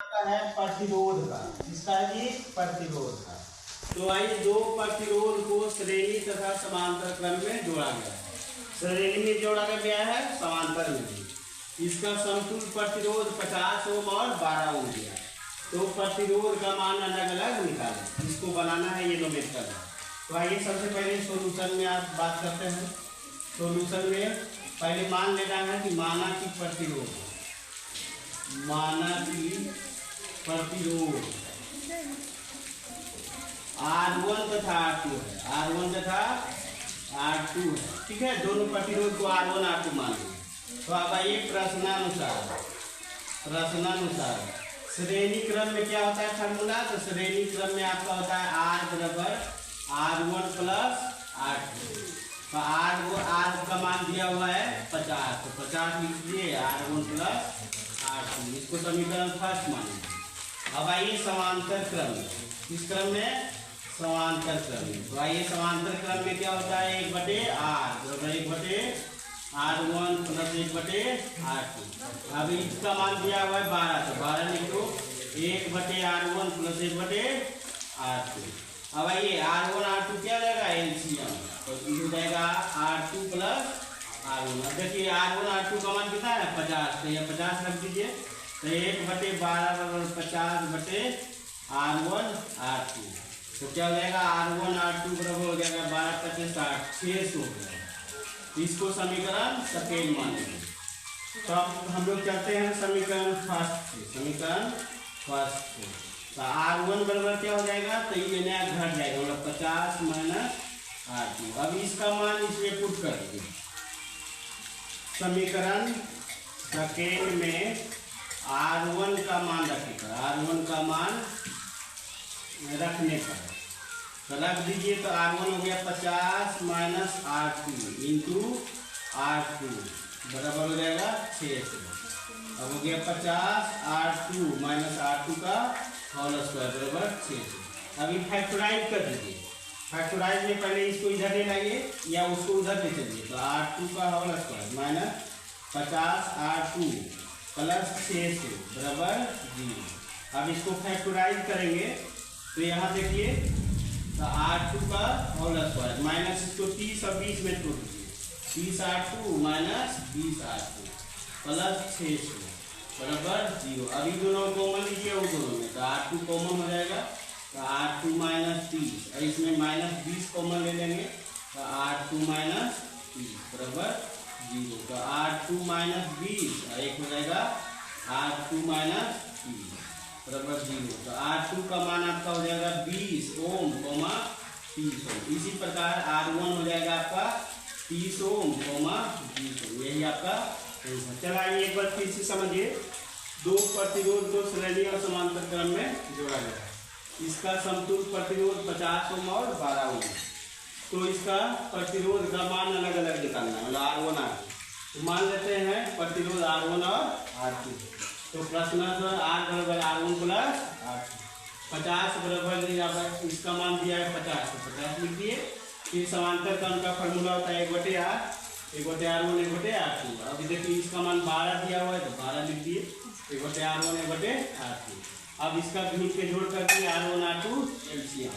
है प्रतिरोध का, इसका जी प्रतिरोध का। तो आइए दो प्रतिरोध को श्रेणी तथा समांतर क्रम में जोड़ा गया है। श्रेणी में जोड़ा गया है, समांतर में भी। इसका समतुल्य प्रतिरोध 50 ओम और 12 ओम दिया। तो प्रतिरोध का मान अलग अलग निकालें, इसको बनाना है, ये नोमेटर है। तो आइए सबसे पहले सॉल्यूशन में आप बात करते हैं। सॉल्यूशन में पहले मान लेना है कि माना की प्रतिरोध R1 तथा R2 है, R1 तथा R2 है, ठीक है। दोनों प्रतिरोध को R1 R2 मान लेंगे। तो अब आइए प्रश्नानुसार श्रेणी क्रम में क्या होता है फार्मूला। तो श्रेणी क्रम में आपका होता है R बराबर R1 प्लस R2। तो R का मान दिया हुआ है 50, तो 50 लिख दिए R1 प्लस R2। इसको समीकरण फर्स्ट मानेंगे। अब आइए समांतर क्रम में, किस क्रम में, समांतर क्रम में। तो आइए समांतर क्रम में क्या होता है 1/R बराबर 1/R1 प्लस 1/R2। अब इसका मान दिया हुआ है 12, तो 12 लिख दो 1/R1 प्लस 1/R2। अब आइए R1 R2 क्या रहेगा एलसीएम, तो हो जाएगा R2 प्लस R1। अब देखिए R1 R2 का मान कितना है 50, तो ये 50 रख दीजिए। तो 1/12 बराबर 50/R1 R2। तो क्या हो जाएगा R1 R2 बराबर हो जाएगा 12 25 60, 600 हो जाएगा। इसको समीकरण सेकेंड मानेंगे। तो अब हम लोग चलते हैं समीकरण फर्स्ट। तो R1 बराबर क्या हो जाएगा, तो ये नया घट जाएगा, मतलब 50 माइनस R2। अब इसका मान इसमें पुट कर दीजिए समीकरण सेकेंड में। R1 का मान रखने पर, R1 का मान रखने पर तो रख दीजिए। तो R1 हो गया 50 माइनस R2 इंटू R2 बराबर हो जाएगा 600। अब हो गया 50 R2 माइनस R2 का होल स्क्वायर बराबर 600। अभी फैक्टराइज कर दीजिए। फैक्टराइज में पहले इसको इधर ले लाइए या उसको उधर ले चलिए। तो R2 का whole square minus 50 R2 plus 600 बराबर 0। अब इसको फैक्टराइज करेंगे तो यहाँ देखिए, तो R2 का होल स्क्वायर माइनस इसको 30 और 20 में तोड़ दीजिए। 30 R2 माइनस 20 R2 प्लस 600 बराबर 0। अभी दोनों कॉमन लीजिए, वो दोनों में, तो R2 कॉमन हो जाएगा। तो R2 माइनस 30 और इसमें माइनस 20 कॉमन ले लेंगे। तो R2 माइनस 30 बराबर 0। तो R2 माइनस 20 और एक हो जाएगा R2 माइनस 30 बराबर 0। तो R2 का मान आपका हो जाएगा 20 ओम 30 ओम। इसी प्रकार R1 हो जाएगा आपका 30 ओम 20 ओम। यही आपका चलाइए एक बार फिर से समझिए। दो प्रतिरोध को श्रेणी और समांतर क्रम में जोड़ा गया है। इसका समतुल्य प्रतिरोध 50 ओम और 12 ओम। तो इसका प्रतिरोध का मान अलग अलग निकालना है, मतलब R1 R2। तो मान लेते हैं प्रतिरोध R1 और R2। तो प्रश्न R बराबर R1 प्लस R2। 50 बराबर इसका मान दिया है 50, तो 50 लिख दिए। फिर समांतर क्रम का फॉर्मूला होता है 1/R 1/R1 1/R2। अभी देखिए इसका मान 12 दिया हुआ है, तो 12 लिख दिए 1/R1 1/R2। अब इसका मिल के जोड़ करके R1 R2 एलसीएम,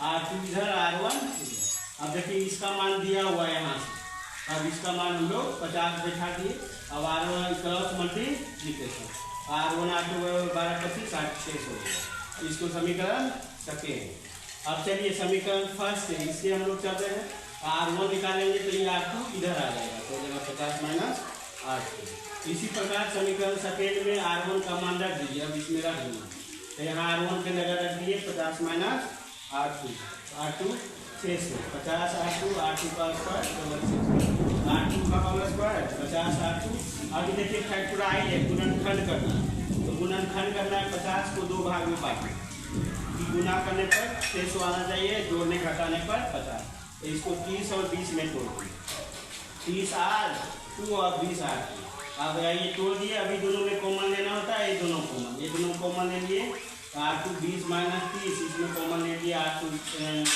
R2 इधर R1 इधर। अब देखिए इसका मान दिया हुआ है यहाँ से, अब इसका मान हम लोग 50 बैठा दिए। अब R1 cross multiplication, R1 R2 12 25 60 600 हो गया। इसको समीकरण सेकेंड। अब चलिए समीकरण फर्स्ट है, इससे हम लोग चलते हैं। R1 निकालेंगे तो ये R2 इधर आ जाएगा, तो हो जाएगा 50 माइनस R2। इसी प्रकार समीकरण सेकेंड में R1 का मान रख दीजिए। अब इसमें रख देना, तो यहाँ R1 के जगह रख दिए 50 माइनस R2 600। 50 R2 का स्क्वायर 600, R2 का होल स्क्वायर 50 R2। अभी देखिए फैक्टराइज है, गुणनखंड करना है। तो गुणनखंड करना है, 50 को 2 भाग में बांटना। गुना करने पर 600 आना चाहिए, जोड़ने घटाने पर 50। तो इसको 30 और 20 में तोड़ दिए। 30 R2 और 20 R2। अब ये तोड़ दिए। अभी दोनों में कॉमन लेना होता है, ये दोनों कॉमन ले लिए। R2 20 माइनस 30, इसमें कॉमन ले लिया R2 20।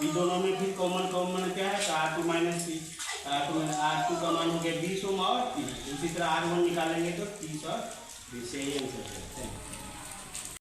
इन दोनों में भी कॉमन क्या है, तो R2 माइनस 30। R2 का मान हो गया 20 ओम और 30। इसी तरह R1 निकालेंगे तो 30 और 20 से ही आंसर।